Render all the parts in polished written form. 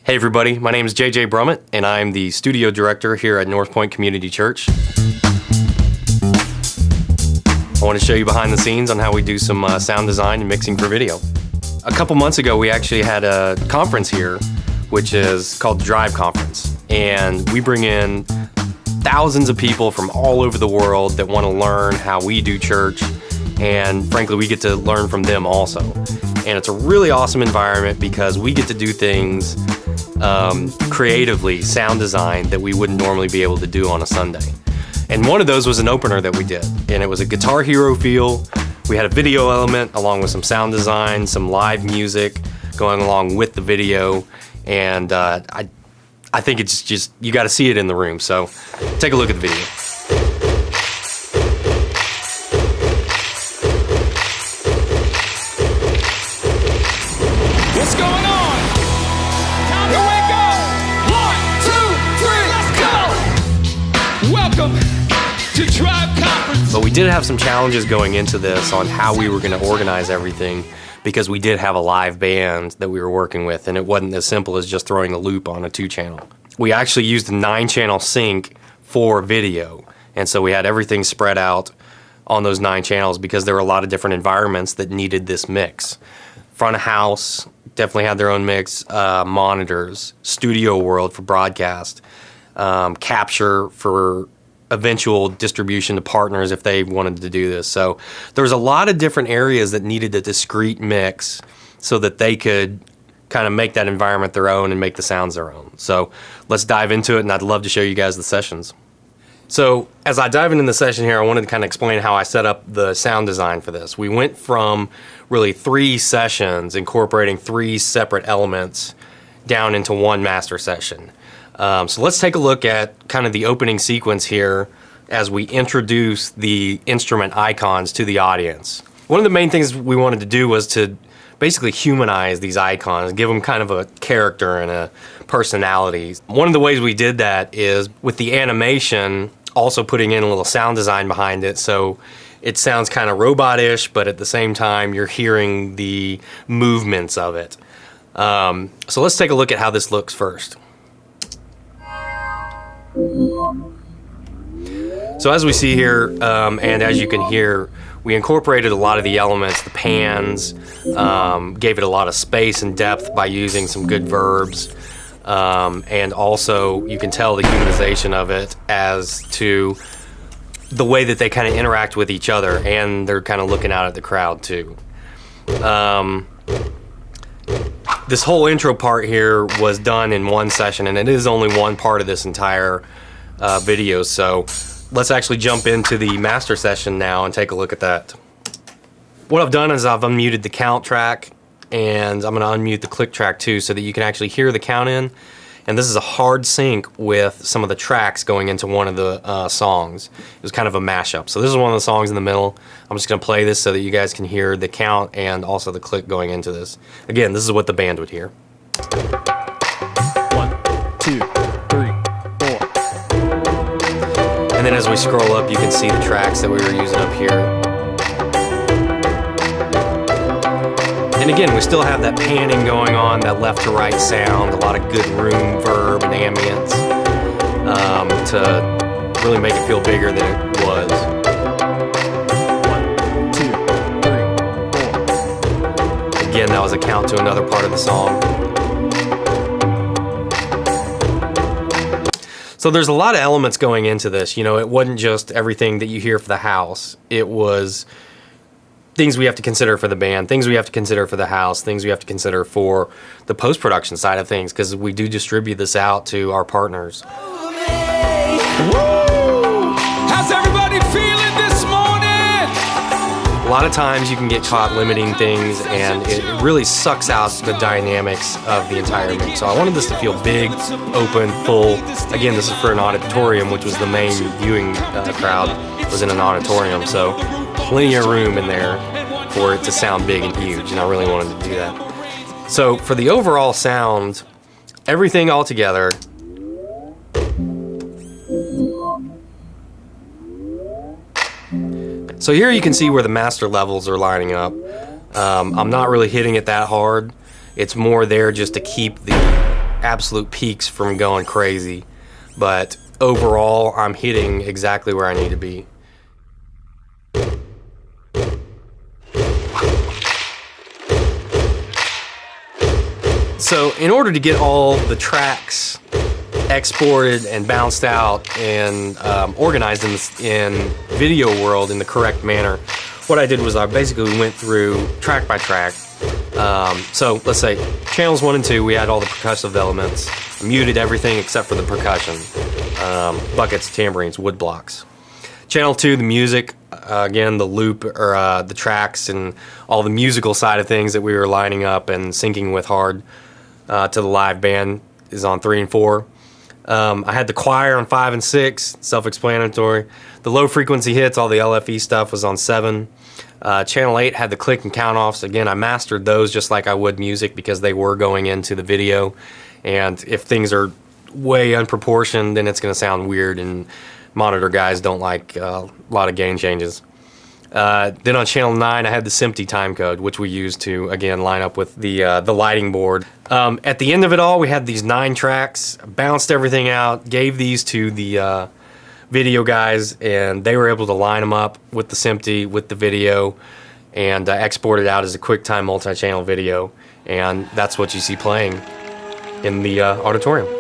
Hey everybody, my name is JJ Brummett and I'm the studio director here at North Point Community Church. I want to show you behind the scenes on how we do some sound design and mixing for video. A couple months ago we actually had a conference here which is called the Drive Conference, and we bring in thousands of people from all over the world that want to learn how we do church, and frankly we get to learn from them also. And it's a really awesome environment because we get to do things creatively, sound design, that we wouldn't normally be able to do on a Sunday. And one of those was an opener that we did, and it was a Guitar Hero feel. We had a video element along with some sound design, some live music going along with the video, and I think it's just, you got to see it in the room. So take a look at the video. What's going on? Time to wake up. 1, 2, 3, let's go. Welcome to Drive Conference. But we did have some challenges going into this on how we were going to organize everything, because we did have a live band that we were working with, and it wasn't as simple as just throwing a loop on a 2-channel. We actually used a 9-channel sync for video, and so we had everything spread out on those 9 channels because there were a lot of different environments that needed this mix. Front of house definitely had their own mix, monitors, studio world for broadcast, capture for eventual distribution to partners if they wanted to do this. So there was a lot of different areas that needed a discrete mix so that they could kind of make that environment their own and make the sounds their own. So let's dive into it, and I'd love to show you guys the sessions. So as I dive into the session here, I wanted to kind of explain how I set up the sound design for this. We went from really 3 sessions incorporating 3 separate elements down into one master session. So let's take a look at kind of the opening sequence here as we introduce the instrument icons to the audience. One of the main things we wanted to do was to basically humanize these icons, give them kind of a character and a personality. One of the ways we did that is with the animation, also putting in a little sound design behind it, so it sounds kind of robot-ish, but at the same time you're hearing the movements of it. So let's take a look at how this looks first. So as we see here, and as you can hear, we incorporated a lot of the elements, the pans, gave it a lot of space and depth by using some good verbs, and also you can tell the humanization of it as to the way that they kind of interact with each other, and they're kind of looking out at the crowd too. This whole intro part here was done in one session, and it is only one part of this entire video, so let's actually jump into the master session now and take a look at that. What I've done is I've unmuted the count track, and I'm going to unmute the click track too so that you can actually hear the count in. And this is a hard sync with some of the tracks going into one of the songs. It was kind of a mashup. So this is one of the songs in the middle. I'm just going to play this so that you guys can hear the count and also the click going into this. Again, this is what the band would hear. 1, 2, 3, 4. And then as we scroll up, you can see the tracks that we were using up here. And again, we still have that panning going on, that left to right sound, a lot of good room, verb, and ambience to really make it feel bigger than it was. 1, 2, 3, 4. Again, that was a count to another part of the song. So there's a lot of elements going into this. You know, it wasn't just everything that you hear for the house. It was things we have to consider for the band, things we have to consider for the house, things we have to consider for the post-production side of things, because we do distribute this out to our partners. Woo! How's everybody feeling this morning? A lot of times you can get caught limiting things, and it really sucks out the dynamics of the entire mix. So I wanted this to feel big, open, full. Again, this is for an auditorium, which was the main viewing crowd, was in an auditorium. So plenty of room in there for it to sound big and huge, and I really wanted to do that. So for the overall sound, everything all together, so here you can see where the master levels are lining up. I'm not really hitting it that hard. It's more there just to keep the absolute peaks from going crazy. But overall, I'm hitting exactly where I need to be. So in order to get all the tracks exported and bounced out and organized in video world in the correct manner, what I did was I basically went through track by track. So let's say channels 1 and 2, we had all the percussive elements, muted everything except for the percussion, buckets, tambourines, wood blocks. Channel 2, the music, again, the loop or the tracks and all the musical side of things that we were lining up and syncing with hard to the live band is on 3 and 4. I had the choir on 5 and 6, self-explanatory. The low frequency hits, all the LFE stuff was on 7. Channel 8 had the click and count offs. Again, I mastered those just like I would music because they were going into the video. And if things are way unproportioned, then it's going to sound weird, and monitor guys don't like a lot of gain changes. Then on channel 9, I had the SMPTE timecode, which we used to, again, line up with the lighting board. At the end of it all, we had these 9 tracks, bounced everything out, gave these to the video guys, and they were able to line them up with the SMPTE, with the video, and export it out as a QuickTime multi-channel video. And that's what you see playing in the auditorium.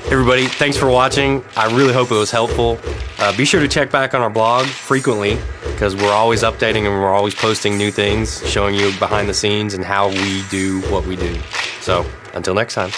Everybody, thanks for watching. I really hope it was helpful. Be sure to check back on our blog frequently because we're always updating and we're always posting new things, showing you behind the scenes and how we do what we do. So, until next time.